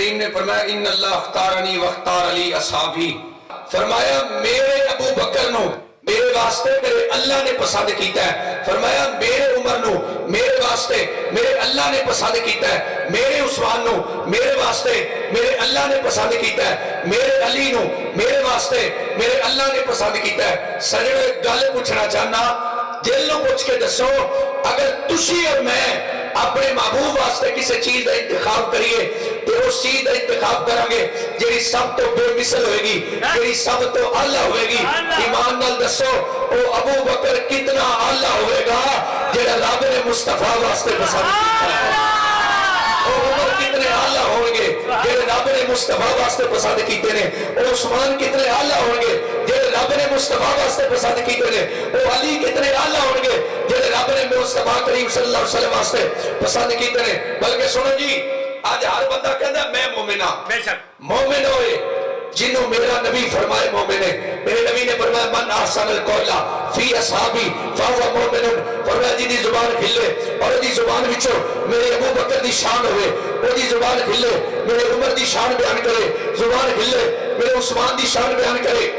کریم نے فرمایا ان اللہ اختارنی واختار علی اصحابی، فرمایا میرے ابو بکر نو میرے واسطے میرے اللہ نے پسند کیتا ہے، فرمایا میرے عمر نو میرے واسطے میرے اللہ نے پسند کیتا ہے، میرے عثمان نو میرے واسطے میرے اللہ نے پسند کیتا ہے، میرے علی نو میرے واسطے میرے اللہ نے پسند کیتا ہے۔ سجنو ایک گل پوچھنا چاہنا، دل نو پوچھ کے دسو، اگر تسی اور میں اپنے محبوب واسطے کسی چیز کا انتخاب کریے تو اس چیز کا انتخاب کریں گے جیڑی سب تو بے مثل ہوئے گی، جیڑی سب تو اعلیٰ ہوئے گی۔ ایمان نال دسو او ابو بکر کتنا اعلیٰ ہوئے گا جیڑا رب نے مصطفیٰ واسطے پسند کیتا ہے، او عمر کتنے اعلیٰ ہوں گے جیڑے رب نے مصطفیٰ واسطے پسند کیتے ہیں، او عثمان کتنے اعلیٰ ہوں گے جیڑے رب نے مصطفیٰ واسطے پسند کیتے ہیں، او علی کتنے اعلیٰ ہوں گے جیڑے رب نے مصطفیٰ کریم صلی اللہ علیہ وسلم واسطے پسند کیتے ہیں۔ بلکہ سنو جی، آج ہر بندہ کہتا ہے میں مومن ہاں، مومن ہوئے جنہوں میرا نبی فرمائے مومن ہے۔ میرے نبی نے فرمایا من احسن القول فی اصحابی فہو مومن، فرمایا جی دی زبان کھلے اور دی زبان وچوں میرے ابو بکر دی شان ہوئے، وہ دی زبان کھلے میرے عمر دی شان بیان کرے، زبان کھلے میرے عثمان دی شان بیان کرے،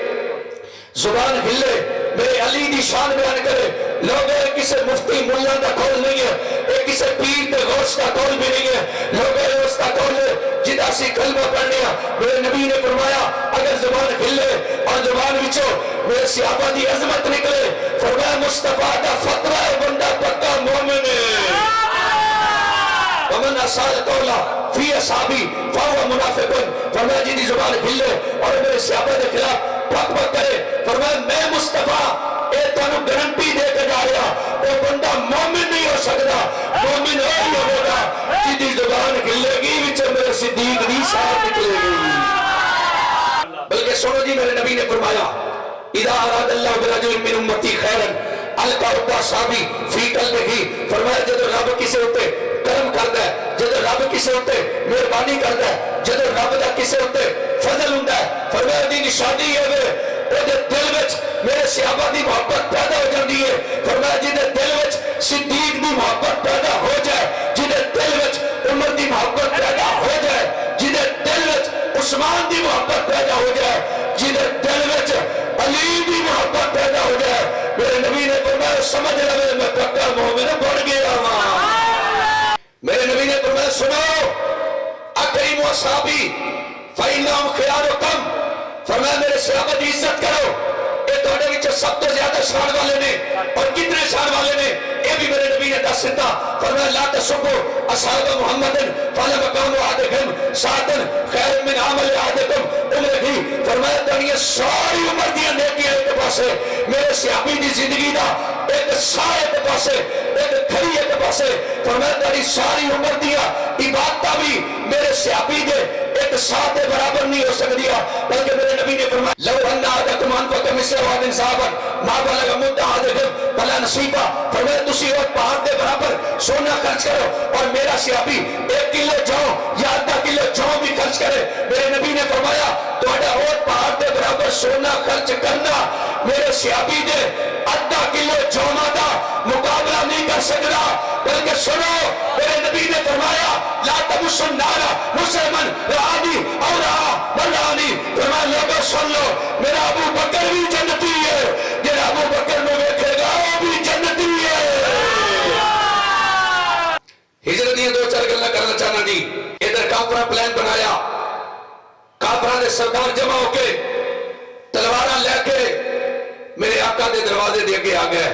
زبان کھلے میرے علی دی شان بیان کرے۔ لوگ کسی مفتی ملا کا قول نہیں ہے، ایک کسی پیر تے غوث کا قول بھی نہیں ہے، لوگ اس کا قول ہے جدا سی کلمہ پڑھنے ہیں۔ میرے نبی نے فرمایا اگر زبان کھلے اور زبان وچوں میرے صحابہ دی عظمت نکلے، فرمایا مصطفیٰ کا فتوہ ہے بندہ پکا مومن ہے۔ ومن اصال قولا فی اصحابی فہو منافق، فرمایا جی دی زبان کھلے اور میرے صحابہ کے خلاف پک پک کرے، فرمایا میں مصطفیٰ اے تانوں گارنٹی دے کے جا رہا وہ بندہ مومن نہیں ہو سکتا، مومن وہی ہوگا جی دی زبان کھلے گی وچ میرے صدیق دی شان نکلے گی۔ بلکہ سنو جی، میرے نبی نے فرمایا اذا اراد اللہ برجل من امتی خیرا القى رب صحابی فی قلبہ، فرمایا جب رب کسی ہوتے کرم کرتا ہے، جب رب کسی ہوتے مہربانی کرتا ہے، جب رب دا کسی ہوتے فضل ہوندا ہے، فرمایا دی نشانی ہے وہ دل وچ میرے صحابہ دی محبت پیدا ہو جاتی ہے۔ فرمایا جی دل وچ صدیق دی محبت پیدا ہو جائے، جی دل وچ عمر دی محبت پیدا ہو جائے، جی دل وچ عثمان دی محبت پیدا ہو جائے، جی دل وچ علی دی محبت پیدا ہو جائے، میرے نبی نے فرمایا سمجھ لے میں پکا مومن بن گیا ہوں۔ میرے نبی نے فرمایا سنو اکرموا اصحابی فإنہم خیارکم، فرمایا میرے صحابہ کی عزت کرو، یہ تھوڑے وچ سب تو زیادہ شان والے نے، اور کتنے شان والے نے یہ بھی میرے نبی نے دس دیتا۔ فرمایا لا تسبوا اصحاب محمد فلمقام احدکم ساعۃ خیر من عمل احدکم عمرہ، فرمایا تانی ساری عمر دی نیکیاں ایک پاسے، میرے صحابی دی زندگی دا ایک سا ایک پاسے، ایک کھڑی ایک پاسے، فرمایا تانی ساری عمر دیا عبادتاں بھی میرے صحابی دے ایک ساتھ برابر نہیں ہو سکتی، بلکہ میرے نبی نے فرمایا لو ان احدکم انفق مثل احد ذهبا ما بلغ مد احدکم ولا نصیبا، فرمایا تسی اور پہاڑ دے برابر سونا خرچ کرو اور میرا صحابی 1 کلو جو یا آدھا کلو جو بھی خرچ کرے، میرے نبی نے فرمایا تہاڈا اور پہاڑ دے برابر سونا خرچ کرنا میرے صحابی دے آدھا کلو جوما دا مقابلہ نہیں کر سکتا۔ بلکہ سنو میرے نبی نے فرمایا لا تمسوا النار مسلما رآنی او رآ من رآنی، فرمایا لوگوں سن لو میرا ابو بکر بھی جنتی ہے، جنہا ابو بکر میں دیکھے گا وہ بھی جنتی ہے۔ ہجرت دیا 2-4 گلہ کرنا چاہنا جی، ادھر کافرہ پلان بنایا، کافرہ نے سردار جمع ہو کے تلوارہ لے کے میرے آقا دے دروازے دے کے آ گئے،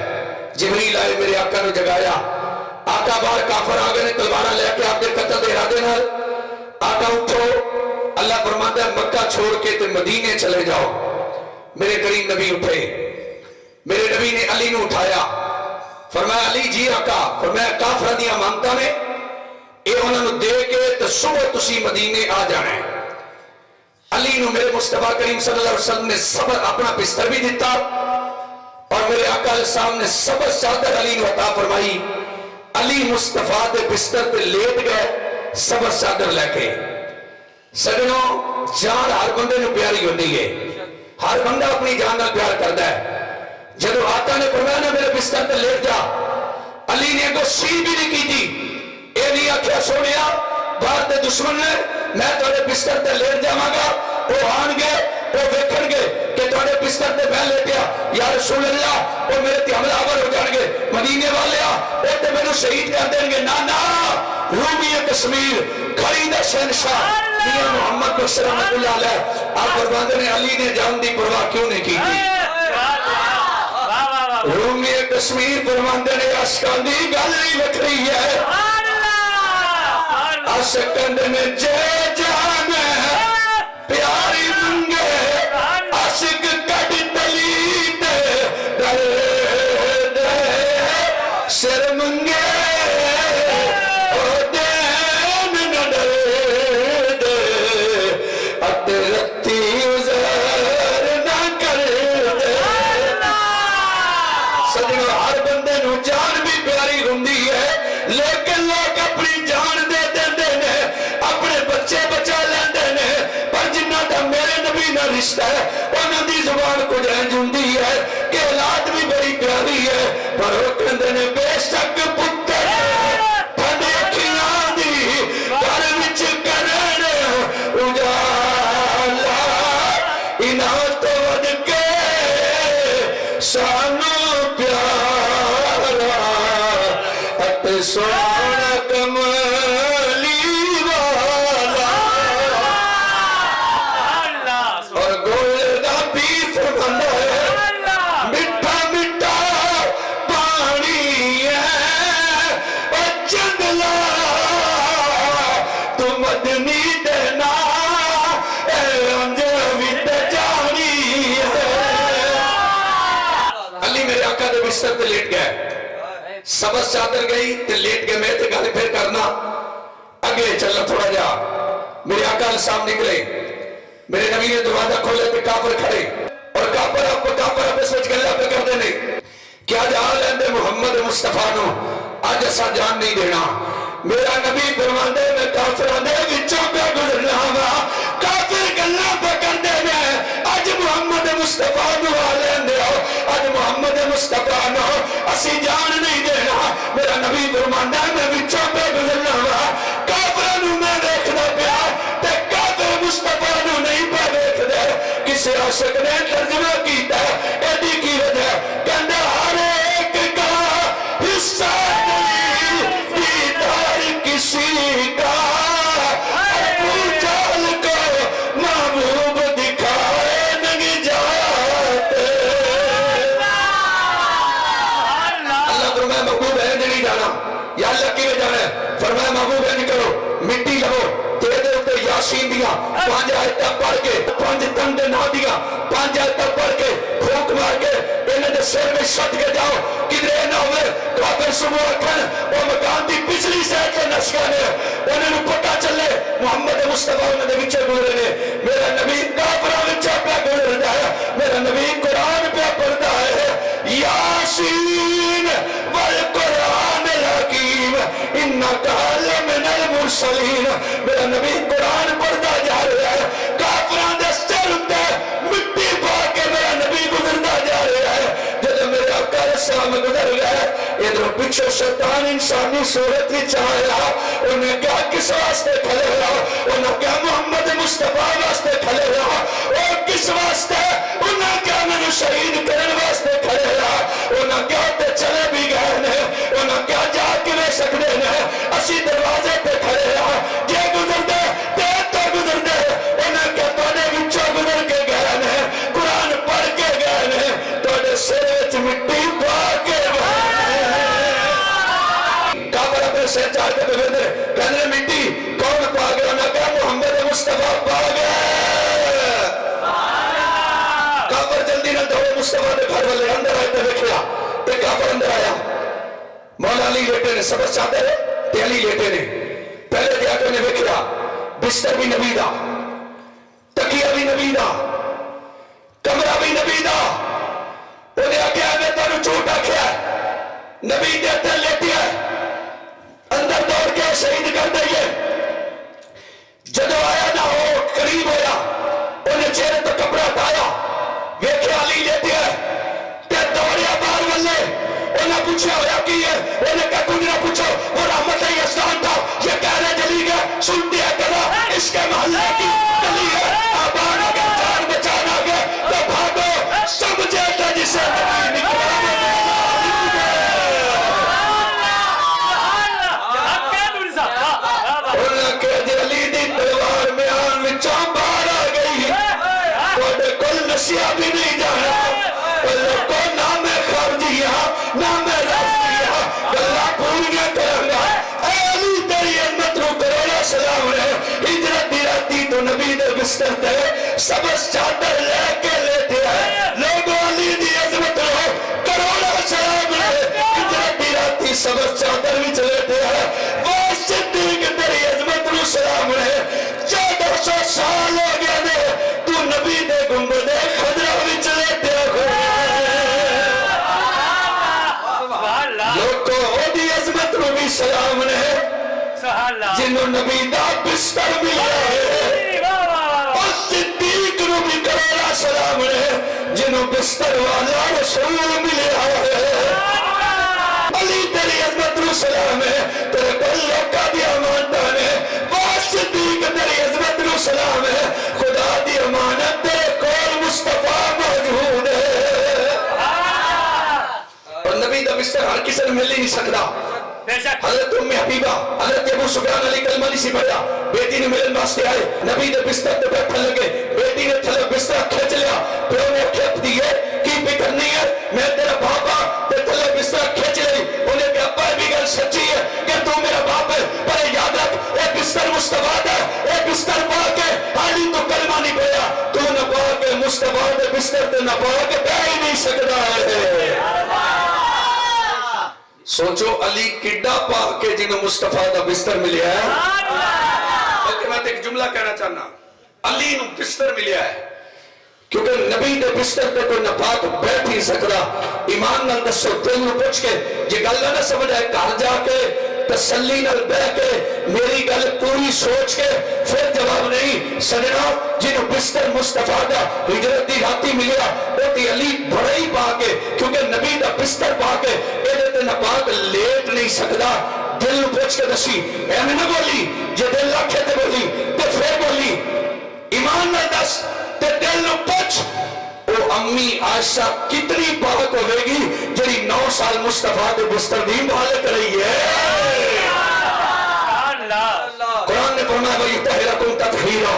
جبریل آئے میرے آقا نے جگایا، آقا باہر کافر آگئے نے تلوارہ لے کے آپ دے قتل دے ارادے نال، آقا اٹھو، اللہ فرماتا ہے مکہ چھوڑ کے تے مدینے چلے جاؤ۔ میرے کریم نبی اٹھے، میرے نبی نے علی نے اٹھایا، فرمایا علی جی آقا، فرمایا کافر دیا مانتا نے اے انہوں نے دے کے تو صبح تسی مدینے آ جانا ہے۔ علی نے میرے مصطفیٰ کریم صلی اللہ علیہ وسلم نے صبر اپنا بستر بھی دیتا، اور میرے آقا علیہ السلام نے صبر چادر علی نے عطا فرمائی۔ علی مصطفیٰ دے بستر پہ لیٹ گئے صبر چادر لے کے۔ سجنوں جان ہر بندے نے پیاری ہوتی ہے، ہر بندہ اپنی جان نال پیار کرتا ہے۔ جب آقا نے فرمایا نا میرے بستر پہ لیٹ جا، علی نے کو سی بھی نہیں کی تھی، اے نہیں آکھیا سونیا باہر دے دشمن نے میں تھوڑے بستر تے لیٹ جاواں گا وہ آن گے وہ ویکھن گے کہ تھوڑے بستر تے میں لیٹیا یا رسول اللہ وہ میرے تے حملہ آور ہو جان گے مدینے والے وہ تے مینوں شہید کر دیں گے نا رومی کشمیر کھڑی دا شہنشاہ میاں محمد بشر رحمۃ اللہ علیہ آپ فرماتے ہیں علی نے جان دی پرواہ کیوں نہیں کی تھی رومی کشمیر فرماتے ہیں عاشقاں دی گل ہی وکھری ہے عاشقاں نے جے جان پیاری منگے عاشق کٹ تلی دے دے سر منگے لیکن لوگ اپنی جان دے دے نے اپنے بچے بچا لیندے نے پر جنہ دا میرے نبی نہ رشتہ ہے انہاں دی زبان کو رنج ہوندی ہے کہ اولاد بھی بڑی پیاری ہے پر وہ کہندے نے بے شک پتر تھڈے اکھیاں دی گھر وچ کرن اجالا انہاں تو ود کے سانو پیارا سونا کملی والا اور گول دا پیر فرماندا ہے میٹھا میٹھا پانی ہے اور جنگلا تو مدنی دینا اے انجوی تے جانی ہے علی میرے آقا دے بستر تے لیٹ گئے سبز چادر گئی تے لیٹ کے میں تے گل پھر کرنا اگے چلنا تھوڑا جا میرے آقا السلام نکلے میرے نبی نے دروازہ کھولے تے کافر کھڑے اور کافر آپ سوچ کے اللہ پہ کر دینے کیا جہاں لیندے محمد مصطفیٰ نو آج ایسا جان نہیں دینا میرا نبی فرماندے میں کافرانے وچوں پہ گزرنا ہوا کافر گلہ پہ کر دینے آج محمد مصطفیٰ نو آ لیندے ہو آج محمد مصطفیٰ نو اسی جان نہیں دینا میرا نبی فرماندہ میں وچوں پہ گزرنا ہوا کافرانو میں دیکھنا پیا تے کافر مصطفیٰ نو نہیں پہ دیکھ دے کسی عاشق نے ترجمہ کیتا ہے ایڈی کی وجہ کہندہ ہر ایک کا حصہ نہیں دیدار کسی کا ابو جہل کو محبوب دکھائے نہیں جاتے فرمایا محبوب ہے نہیں جانا یا اللہ کی میں جانا ہے فرمایا محبوب ہے نہیں کرو مٹی لگو تیرے دے ہوتے یاسین دیا 5 آیتہ پڑھ کے 5 تن دے نہ دیا 5 آیتہ پڑھ کے پھوک مار کے انہیں دے سر میں شٹ کے جاؤ کدھرے نہ ہوئے کافر صبح رکھن وہ مکان دی پچھلی سیٹ کے نشکانے انہیں پتہ چلے محمد مصطفیٰ انہیں دے بچے گزرے نے میرا نبی کافرہ بچہ پہ گزر جایا میرا نبی قرآن پہ پڑھتا ہے یاسین والقرآن الحکیم انکا لمن المرسلین میرا نبی قرآن پڑھتا جا رہا ہے کافران دے سر ہوتے مٹی پا کے میرا نبی گزرتا جا رہا ہے جب میرے آقا السلام گزر گئے ادھر پچھو شیطان انسانی صورت ہی چاہیا انہیں کیا کس واسطے کھلے رہا انہیں کیا محمد مصطفیٰ واسطے کھلے رہا اور کس واسطے انہیں کیا میں شہید کرنے واسطے کھلے رہا انہیں کیا تے چلے بھی گئے نے انہیں کیا جا کے لے سکتے نے اسی دروازے پہ کھلے رہا جے گزر دے تو گزر دے انہیں کیا توڑے بچوں گزر کے گئے نے قرآن پڑھ کے گئے نے توڑے سیچ مٹی پا کے کافر اپنے سے چاہ کے بغیر دے کہنے مٹی کون پا گیا انہیں کیا محمد مصطفیٰ پا گیا کافر جلدی نہ دوڑے مصطفیٰ نے گھر والے اندر آئے تے دیکھیا تے کافر اندر آیا مولا علی لیٹے نے سبز چاہتے ہیں تے علی لیٹے نے پہلے دیا کہ انہیں دیکھیا بستر بھی نبی دا تکیہ بھی نبی دا کمرہ بھی نبی دا انہیں آکیا میں تانو چھوٹا کیا نبی دیتے لیٹی ہے اندر دوڑ کے شہید کر دئیے جدو آیا نہ ہو قریب ہویا انہیں چہرے تو کپڑا ہٹایا ویکھے علی لیٹی ہے تے دوڑیا بار والے انہیں پوچھا ہویا کی ہے انہیں کہا کچھ نہ پوچھو وہ رحمت اسلام تھا یہ کہنے جلی گئے سنتی ہے کہا اس کے محلے کی گلی ہے آباد اگر جان بچانا گے تو بھاگو سمجھے گا جسے نبی نکلا انہوں کے جلی دی تلوار میں آن میں چامبار آ گئی کوئی کل نسیہ بھی نہیں جانا کو نام خارجیہ نام رفضیہ اللہ پوریاں کرنگا اے علی تیری عظمت رو کروڑا سلام رہے ہجرت دیراتی تو نبی دے بستر تے سبس چادر لے کے لیتے ہیں لوگوں علی دی عظمت رو کروڑا سلام رہے ہجرت دیراتی سبس چادر بھی چلیتے ہیں وہ صدیق تیری عظمت رو سلام رہے 1400 سال ہو گیا دے تو نبی دے گنبد خضرہ بھی چلیتے ہیں لوگوں دی عظمت رو بھی سلام رہے جنہوں نبی دا بستر ملا ہے اور صدیق رو بھی کروڑا سلام رہے جنہوں بستر والا رسول ملا ہے علی تیری عظمت رو سلام ہے تیرے بلوں کا بھی امانتان ہے وہ صدیق تیری عظمت رو سلام ہے خدا دی امانت تیرے کول مصطفیٰ موجود ہے اور نبی دا بستر ہر کسی نے مل نہیں سکتا حضرت ام حبیبہ حضرت ابو سفیان علی کلمہ نہیں سی پڑھا بیٹی نے ملن واسطے آئے نبی دے بستر تے بیٹھن لگے بیٹی نے تھلے بستر کھچ لیا پیو نے کھپ دیئے کی فکر نہیں ہے میں تیرا باپا تے تھلے بستر کھچ لئی انہیں کہ ابا بھی گل سچی ہے کہ تو میرا باپ ہے پر یاد رکھ اے بستر مصطفیٰ ہے اے بستر پاک ہے حالی تو کلمہ نہیں پڑھا تو نہ پاک ہے مصطفیٰ دے بستر تے نہ پاک ہے پہ ہی نہیں سکتا ہے سوچو علی کڈا پاک کے جنہوں مصطفیٰ دا بستر ملیا ہے بلکہ میں ایک جملہ کہنا چاہنا علی نو بستر ملیا ہے کیونکہ نبی دے بستر پہ کوئی نپاک بیٹھ ہی سکتا ایمان نال دسو دل نو پوچھ کے جی گل نہ سمجھ آئے گھر جا کے تسلی نال بہ کے میری گل پوری سوچ کے پھر جواب نہیں سجنا جنہوں بستر مصطفیٰ دا ہجرت دی راتی ملیا وہ تی علی بڑا ہی پاک ہے کیونکہ نبی دا بستر پاک ہے نپاک لیٹ نہیں سکتا دل نو پوچھ کے دسی ایمیں نہ بولی جے دل رکھے تے بولی تے پھر بولی ایمان نہ دس تے دل نو پوچھ او امی عائشہ کتنی پاک ہوئے گی جڑی 9 سال مصطفیٰ دے بستر دی مالک رہی ہے قرآن نے فرمایا بھئی تہرکم تطہیرا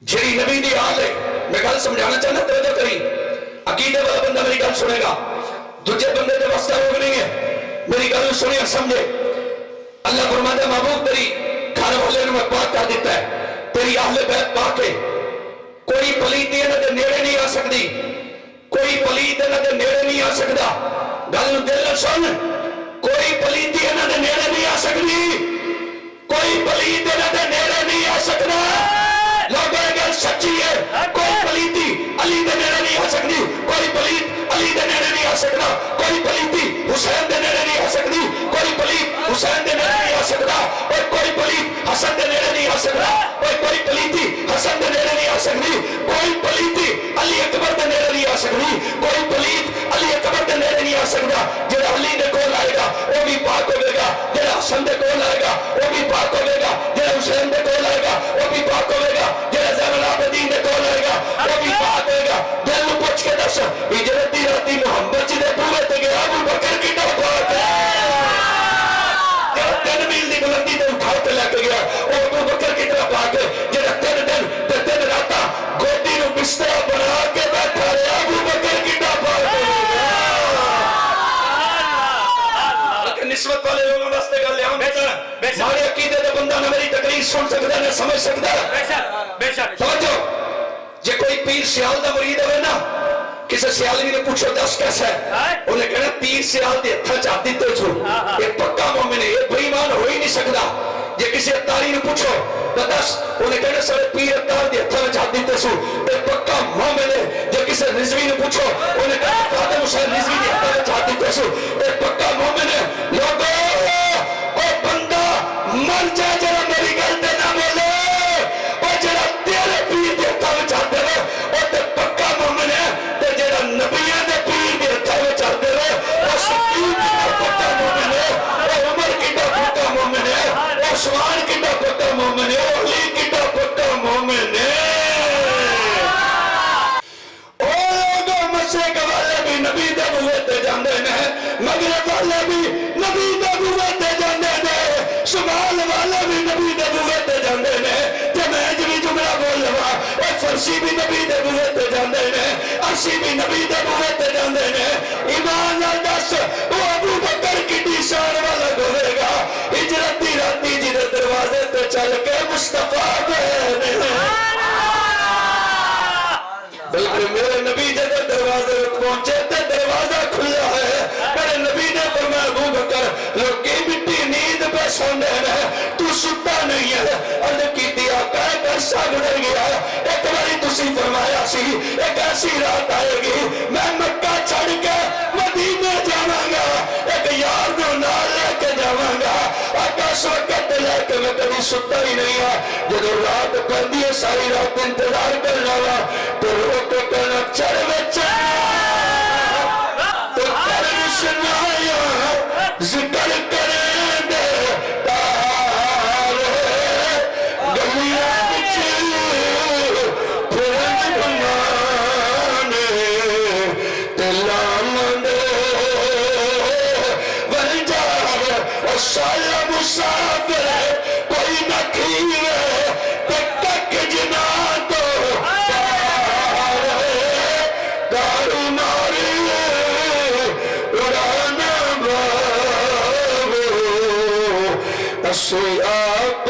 جڑی نبی دی آل ہے میں گل سمجھانا چاہنا توجہ کریں عقیدے والا بندہ میری گل سنے گا دجھے بندے دے واسطہ روک نہیں ہے میری گل سنیں سمجھے اللہ فرماتا ہے محبوب تیری گھر والے نے میں پاک کر دیتا ہے تیری اہل بیت پاک ہے کوئی پلیتی انہاں دے نیڑے نہیں آ سکتی کوئی پلیت انہاں دے نیڑے نہیں آ سکتا گل دل سن کوئی پلیتی انہاں دے نیڑے نہیں آ سکتی کوئی پلیت انہاں دے نیڑے نہیں آ سکتا لوگوں گل سچی ہے کوئی پلیتی علی دے نیڑے نہیں آ سکتی کوئی پلیت علی دے نیڑے نہیں آ سکتا کوئی پلیتی حسین دے نیڑے نہیں آ سکتی کوئی پلیت حسین دے نیڑے نہیں آ سکتا اور کوئی پلیت حسن دے نیڑے نہیں آ سکتا اور کوئی پلیتی حسن دے نیڑے نہیں آ سکتی کوئی پلیتی علی اکبر دے نیڑے نہیں آ سکتی کوئی پلیت علی اکبر دے نیڑے نہیں آ سکتا جڑا علی دے کول آئے گا وہ بھی پاک ہوئے گا جڑا حسن دے کول آئے گا وہ بھی پاک ہوئے گا جڑا حسین دے کول آئے گا وہ بھی پاک ہوئے گا جڑا زین العابدین دے کول آئے گا وہ بھی پاک ہوئے گا دل نو پوچھ کے دس ہجرت دی راتی محمد جی دے بوئے تے گیا ابو بکر کی پاک ہے جڑا 3 میل دی بلندی تے اٹھا کے لے کے گیا وہ ابو بکر کی طرح پاک ہے جڑا 3 دن تے 3 راتاں گودی نو بستر بنا کے بیٹھا رہا ابو بکر کی پاک ہے لیکن نسبت والے لوگوں واسطے گل یہاں ہمارے عقیدے دے بندہ نہ میری تقریر سن سکتا نہ سمجھ سکتا بے شک توجہ جے کوئی پیر سیال دا مرید ہوئے نا کسی سیالوی نے پوچھو دس کیسا ہے انہیں کہنا پیر سیال دے اتھا چاہتی تو چھو یہ پکا مومن ہے یہ بریمان ہو ہی نہیں سکتا جے کسی اتاری نے پوچھو دس انہیں کہنا سارے پیر اتار دے اتھا چاہتی تو چھو یہ پکا مومن ہے جے کسی رضوی نے پوچھو انہیں کہنا فادم حسین رضوی دے اتھا چاہتی تو چھو یہ پکا مومن ہے لوگوں اور بندہ مر جائے جرہ میری گلتے نہ بولے اور جرہ تیرے پیر دے اتھا چاہتے ہو اور تے پکا مومن ہے نبیان دے پیر دے اتھا میں چاہتے رہے اور صدیق کی پکا مومن ہے اور عمر کی پکا مومن ہے اور عثمان کی پکا مومن ہے اسی بھی نبی دے بوئے تے جاندے نے اسی بھی نبی دے بوئے تے جاندے نے ایمان نال دس وہ ابو بکر کی شان والا ہوے گا ہجرت دی راتی جی دے دروازے تے چل کے مصطفیٰ گئے نے بلکہ میرے نبی جے دے دروازے پہنچے تے دروازہ کھلا ہے میرے نبی نے فرمایا ابو بکر لوکی مٹی نیند پہ سوندے نے تو ستا نہیں ہے عرض کی دیا کہہ کر سا گزر گیا ایک باری تسی فرمایا سی ایک ایسی رات آئے گی میں مکہ چھڑ کے مدینے جاواں گا ایک یار نو نال لے کے جاواں گا آقا اس وقت لے کے میں کبھی ستا ہی نہیں ہے جدو رات پہندی ہے ساری رات انتظار کر رہا تو روک کے کہنا چڑھ بچہ تو کرن سنایا ذکر کریں دے تارے گلیاں بچے پھرن بنانے تلان دے ورجار اور سالہ مسافر کوئی نہ کھیوے تک جنا تو دارو مارے اڑانا بابو اسے آپ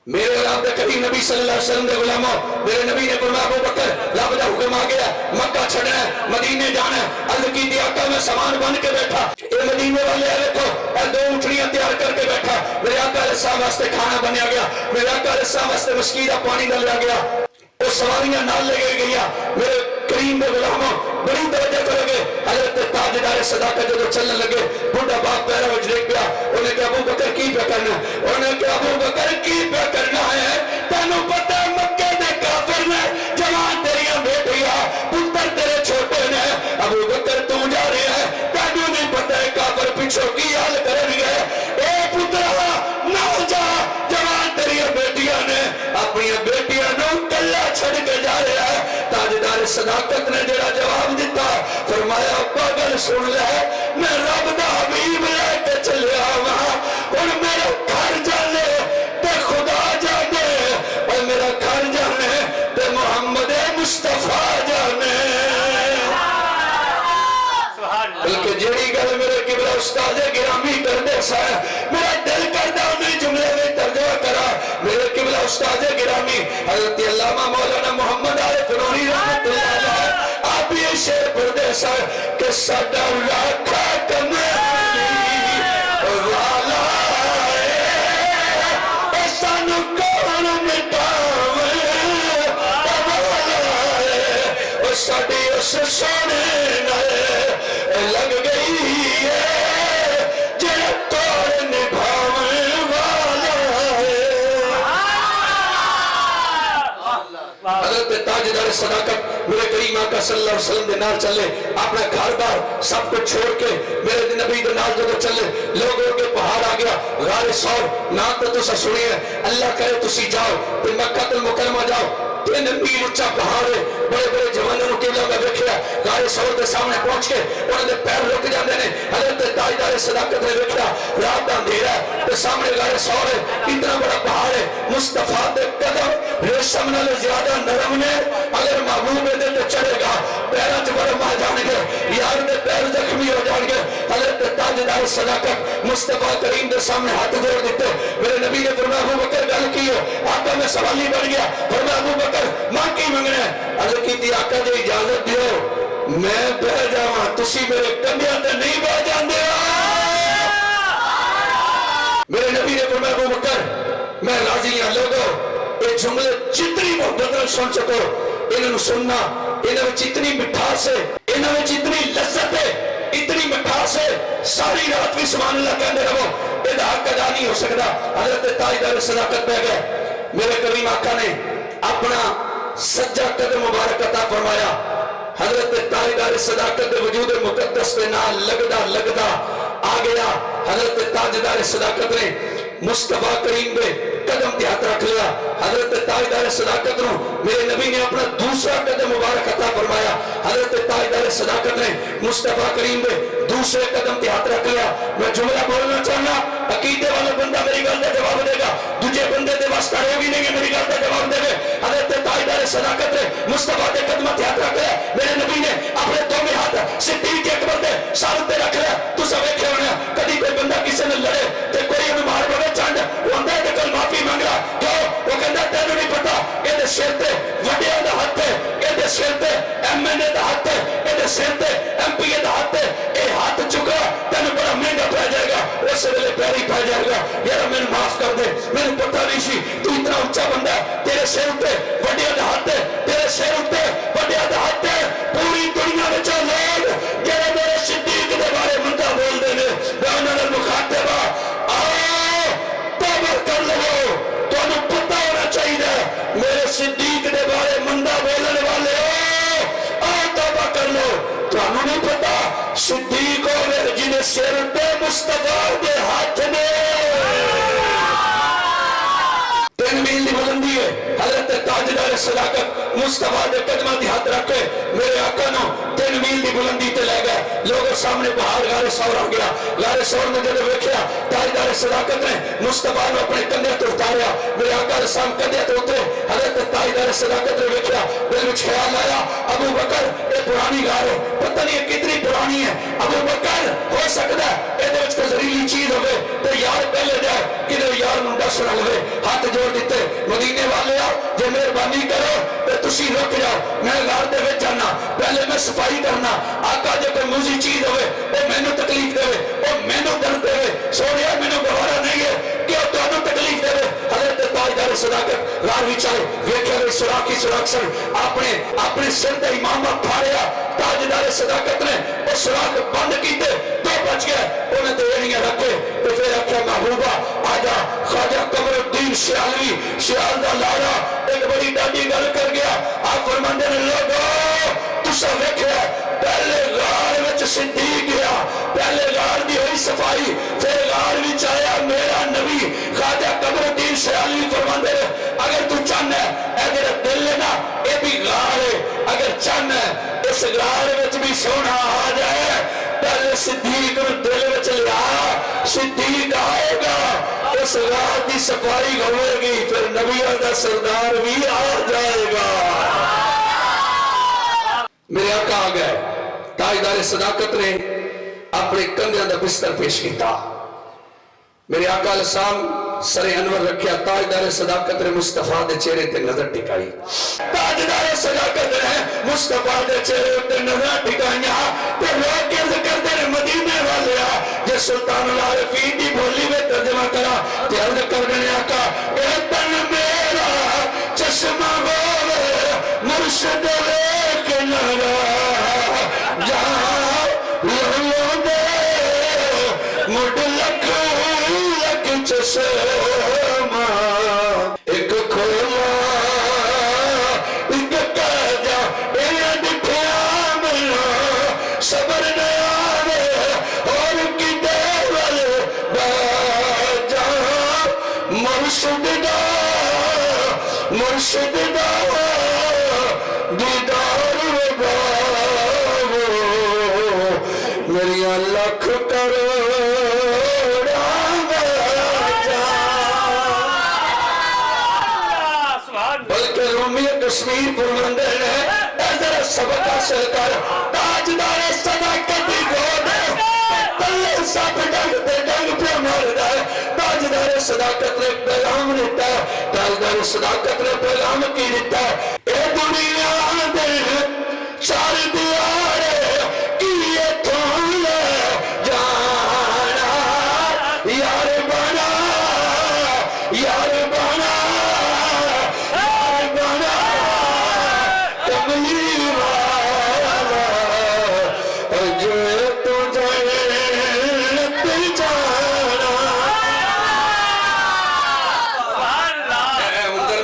میرے رب کریم نبی صلی اللہ علیہ وسلم دے غلاموں میرے نبی نے فرمایا ابو بکر رب دا حکم آ گیا مکہ چھڑنا ہے مدینے جانا ہے عرض کی دی آقا میں سامان بن کے بیٹھا اے مدینے والے آئے دیکھو اے دو اٹھڑیاں تیار کر کے بیٹھا میرے آقا علیہ السلام واسطے کھانا بنیا گیا میرے آقا علیہ السلام واسطے مسکی دا پانی ڈالیا گیا وہ سواریاں نال لگے گیا میرے کریم دے غلاموں بڑی توجہ کرو گے حضرت تاجدار صداقت جو چلنے لگے بڑھا باپ پیرا وچ دیکھ پیا انہیں کہا ابو بکر کی پہ کرنا انہیں کہا ابو بکر کی پہ کرنا ہے تینوں پتہ مکے دے کافر نے جوان تیریاں بیٹیاں پتر تیرے چھوٹے نے ابو بکر تو جا رہے ہیں تینوں نہیں پتہ ہے کافر پیچھو کی حال کریں گے اے پترہ نہ جا جوان تیریاں بیٹیاں نے اپنی بیٹیاں نو کلہ چھڑ کے جا رہے ہیں تاجدار صداقت نے جڑا جواب دیتا فرمایا پاگل سن لے میں رب دا حبیب لے کے چلیا وہاں اور میرا گھر جانے تے خدا جانے اور میرا گھر جانے تے محمد مصطفیٰ جانے بلکہ جیڑی گل میرے قبلہ استاد گرامی کر دے سا میرا دل کردہ انہیں جملے میں ترجمہ کرا میرے قبلہ استاد گرامی حضرت علامہ مولانا محمد عارف نوری رحمت اللہ علیہ آپ یہ شعر پڑھتے سا کہ ساڈا راکھا کمالی والا اے سانو کون مٹاوے اور ساڈی اس سونے لگ گئی ہے جڑا توڑ نبھاوے والا ہے حضرت تاجدار صداقت میرے کریم آقا صلی اللہ علیہ وسلم دے نال چلے اپنا گھر بار سب کچھ چھوڑ کے میرے نبی دے نال جو چلے لوگوں کے پہاڑ آ گیا غار سور نہ تو تسا سنی ہے اللہ کرے تسی جاؤ تے مکہ المکرمہ جاؤ 3 میل اونچا پہاڑ ہے بڑے بڑے جوانوں کو قبلہ میں دیکھیا غار سور دے سامنے پہنچ کے انہاں دے پیر رک جاندے نے حضرت تاجدار صداقت نے دیکھا رات دا اندھیرا ہے تے سامنے غار سور ہے اتنا بڑا پہاڑ ہے مصطفیٰ دے قدم ریشم نال زیادہ نرم نے اگر محبوب دے تے چڑھے گا پیراں چ ورم آ جان گے یار دے پیر زخمی ہو جان گے حضرت تاجدار صداقت مصطفیٰ کریم دے سامنے ہاتھ جوڑ دیتے میرے نبی نے فرمایا ابو بکر گل کی ہو آقا میں سوالی بن گیا فرمایا ابو بکر ماں کی منگنا ہے عرض کی تھی آقا جی اجازت دیو میں بہ جاواں تسی میرے کندھیاں تے نہیں بہ جاندے میرے نبی نے فرمایا ابو بکر میں راضی ہوں لوگوں یہ جملے جتنی محبت سن سکو انہوں سننا انہوں اتنی مٹھاس ہے انہوں اتنی لذت ہے اتنی مٹھاس ہے ساری رات بھی سبحان اللہ کہنے رہو یہ حق ادا نہیں ہو سکتا حضرت تاجدار صداقت پہ گئے میرے کریم آقا نے اپنا سجا قدم مبارک عطا فرمایا حضرت تاجدار صداقت وجود مقدس کے نال لگدا آ گیا حضرت تاجدار صداقت نے مصطفیٰ کریم دے قدم تے ہاتھ رکھ لیا. حضرت تاجدار صداقت نو میرے نبی نے اپنا دوسرا قدم مبارک عطا فرمایا. حضرت تاجدار صداقت نے مصطفیٰ کریم دے دوسرے قدم تے ہاتھ رکھ لیا. میں جملہ بولنا چاہنا, عقیدے والا بندہ میری گل کا جواب دے گا, دوجے بندے دے واسطے ہے بھی نہیں میری گل کا جواب دے گا. حضرت تاجدار صداقت نے مصطفیٰ دے قدماں تے ہاتھ رکھ لیا. میرے نبی نے اپنے دونوں ہاتھ صدیق اکبر دے سر تے رکھ لیا. تساں ویکھیا ہونا کدی کوئی بندہ کسی نے لڑے تے کوئی اونوں مار پوے چنڈ وہ آندا ہے کہ معافی منگ رہا کیوں, وہ کہندا تینوں نہیں پتا اے دے سر تے وڈیاں دا ہاتھ ہے, اے دے سر تے ایم این اے دا ہاتھ ہے, اے دے سر تے ایم پی اے دا ہاتھ ہے. اے ہاتھ چکا تینوں بڑا مہنگا پی جائے گا, اس ویلے پیری پی جائے گا. یار مینوں معاف کر دے, مینوں پتہ نہیں سی تو اتنا اونچا بندہ ہے, تیرے سر تے وڈیاں دا ہاتھ ہے, تیرے سر تے وڈیاں دا ہاتھ ہے. پوری دنیا وچ لوگ جڑے میرے صدیق دے بارے مندا بولدے نے میں انہاں نال مخاطب ہاں. آؤ توبہ کر لو, تانوں پتہ ہونا چاہیے میرے صدیق دے بارے مندا بولن والے ہو, آؤ توبہ کر لو. تانوں نہیں پتا صدیق ہوے جنے سر تے مصطفیٰ دے ہاتھ نے 3 میل دی بلندی ہے. حضرت تاجدار صداقت مصطفیٰ دے قدماں تے ہاتھ رکھ کے میرے آقا نو 3 میل دی بلندی تے لے گئے. لوگوں سامنے پہاڑ غار ثور آ گیا. غار ثور نے جب ویکھیا تاجدار صداقت نے مصطفیٰ نو اپنے کندھے تے اتاریا, میرے آقا دے سامنے کندھے تے اترے. حضرت تاجدار صداقت نے ویکھیا, دل وچ خیال آیا ابو بکر اے پرانی غار ہے, پتہ نہیں کتنی پرانی ہے. ابو بکر ہو سکدا ہے اے دے وچ کوئی زہریلی چیز ہوے تے یار پہلے جائے کدے یار نوں ڈس نہ لوے. ہاتھ جوڑ دیتے, مدینے والے آؤ جے مہربانی کرو تے تسی رک جاؤ, میں غار دے وچ جانا, پہلے میں صفائی کرنا. آقا جے کوئی موزی چیز ہوے او مینوں تکلیف دے, او مینوں درد دے, سونیا مینوں گوارا نہیں ہے کہ او تانوں تکلیف دے. حضرت تاجدار صداقت غار وچ آئے, ویکھیا وی سوراخ ہی سوراخ سن, اپنے سر تے امامہ پھاڑیا. تاجدار صداقت نے او سوراخ بند کیتے, 2 بچ گئے. انہیں تے ایڑیاں رکھے تے پھر آکھیا محبوبہ آجا. خواجہ قمر الدین سیالوی سیال دا لاڑا ایک بڑی ڈاڈی گل کر گیا. آپ فرماندے نے لوگو تساں ویکھیا پہلے غار وچ صدیق گیا, پہلے غار دی ہوئی صفائی, پھر غار وچ آیا میرا نبی. خواجہ قمر الدین سیالوی فرماندے نے اگر تو چاہنا ہے اے میرا دل ہے نا اے بھی غار ہے, اگر چاہنا ہے اس غار وچ بھی سونا آ جائے پہلے صدیق نو دل وچ لیا, صدیق آئے گا اس غار دی صفائی ہوئے گی, پھر نبیوں دا سردار بھی آ جائے گا. میرے آقا آ گئے. تاجدار صداقت نے اپنے کندھیاں دا بستر پیش کیتا. میرے آقا علیہ السلام سر انور رکھیا. تاجدار صداقت نے مصطفیٰ دے چہرے تے نظر ٹکائی. تاجدار صداقت نے مصطفیٰ دے چہرے تے نظر ٹکائیاں تے لوگ عرض کردے نے مدینے والے جے سلطان العارفین دی بولی میں ترجمہ کرا تے عرض کردے نے آقا اے تن میرا چشمہ ہوے مرشد ویکھ نہ جہاں لہو دے مڈ لکھ لکھ چشمہ ایک کھولا ایک کاجا اے ڈٹھیا ملا صبر نہ آوے اور کدے والے باجا مرشد دا دیدار وگاو میری لکھ کروڑا بلکہ رومی کشمیر فرماندے نے ذرا سبق حاصل کر. تاجدار صداقت دی گود تلے سپ ڈنگ تے ڈنگ پہ ماردا ہے. تاجدار صداقت نے پیغام دیتا ہے. تاجدار صداقت نے پیغام کی دیتا ہے اے دنیا دے چار دیوارے کی اتھوں لے جانا یار بنا یار بنا یار بنا کملی والا جو تو جنت جانا.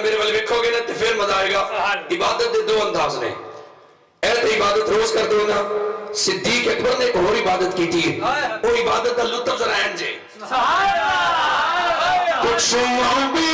میرے والے ویکھو گے نا تو پھر مزہ آئے گا. عبادت دے 2 انداز نے. اے تے عبادت روز کر دو نا. صدیق اکبر نے ایک اور عبادت کی تھی, وہ عبادت دا لطف ذرا این جے کچھ بھی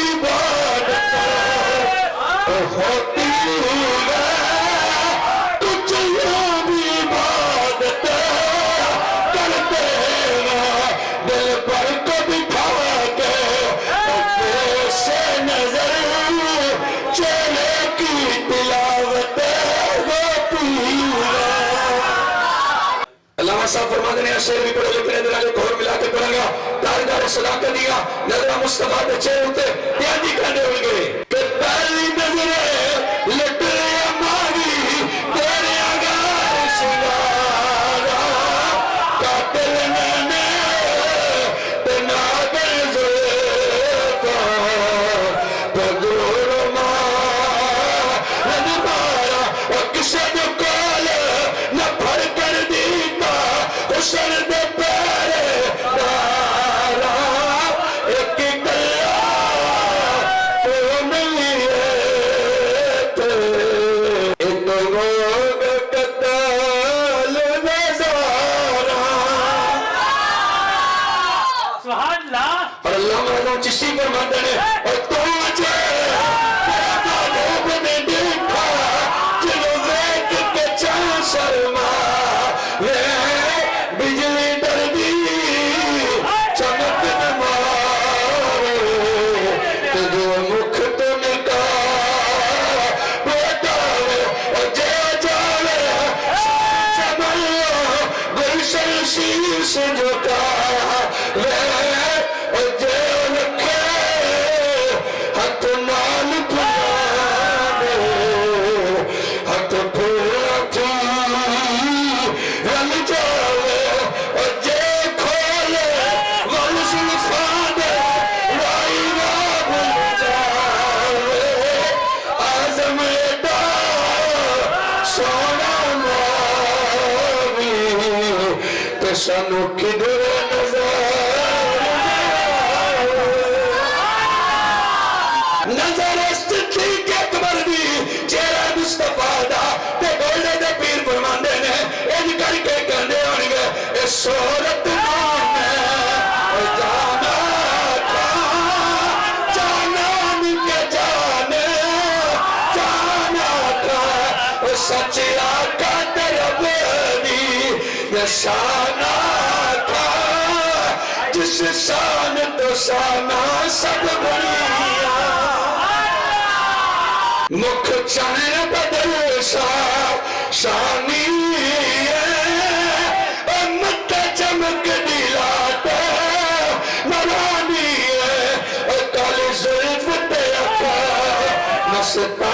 نے شیر بھی پڑھے لیکن ادھر آگے گھور ملا کے پڑھا گا تاردار صداقت دیا نظرہ مصطفیٰ دے چہرے ہوتے پیادی کرنے ہوئے کہ پہلی نظریں لٹ ہماری تیرے آگاہ سنارا قاتل میں تناگر زلفا بدور ماں مارا اور کسے جو کال نہ پھڑ کر دیتا حسن دے پیرے دارا ایک گلہ تو نہیں ہے تے ایک روگ قتال نظارا سبحان اللہ اور اللہ مولانا چشتی فرماتے ہیں اور تو مجھے تیرا محبوب نے دیکھا چلو دیکھ کے چاہ سرما بجلی ڈردی چمک مارے تجھے مکھ تو نکاح بیٹا اور جے جاوے سمجھو گلشن شیش جھکا اور جے رکھے ہاتھ نال پھلانے ہاتھ پھلاتی رل جاوے اور جے کھولے والسل فاندے رائی بھول جاوے آزم ایڈا سونا ماوی تے سانو کدھر نظر است ٹھیک اکبر دی چہرہ مصطفیٰ دا تے گولڈے دے پیر فرماندے نے ان کر کے کہنے ہوئے اس صورت میں جانا تھا جانا نکے جانے جانا تھا سچ آقا درب دی نشانہ تھا جس شان تو شانہ سب بنیا مکھ چاہیں بدل شانی امت چمک دلاتا نورانی کالی زلف تے اکھا نستا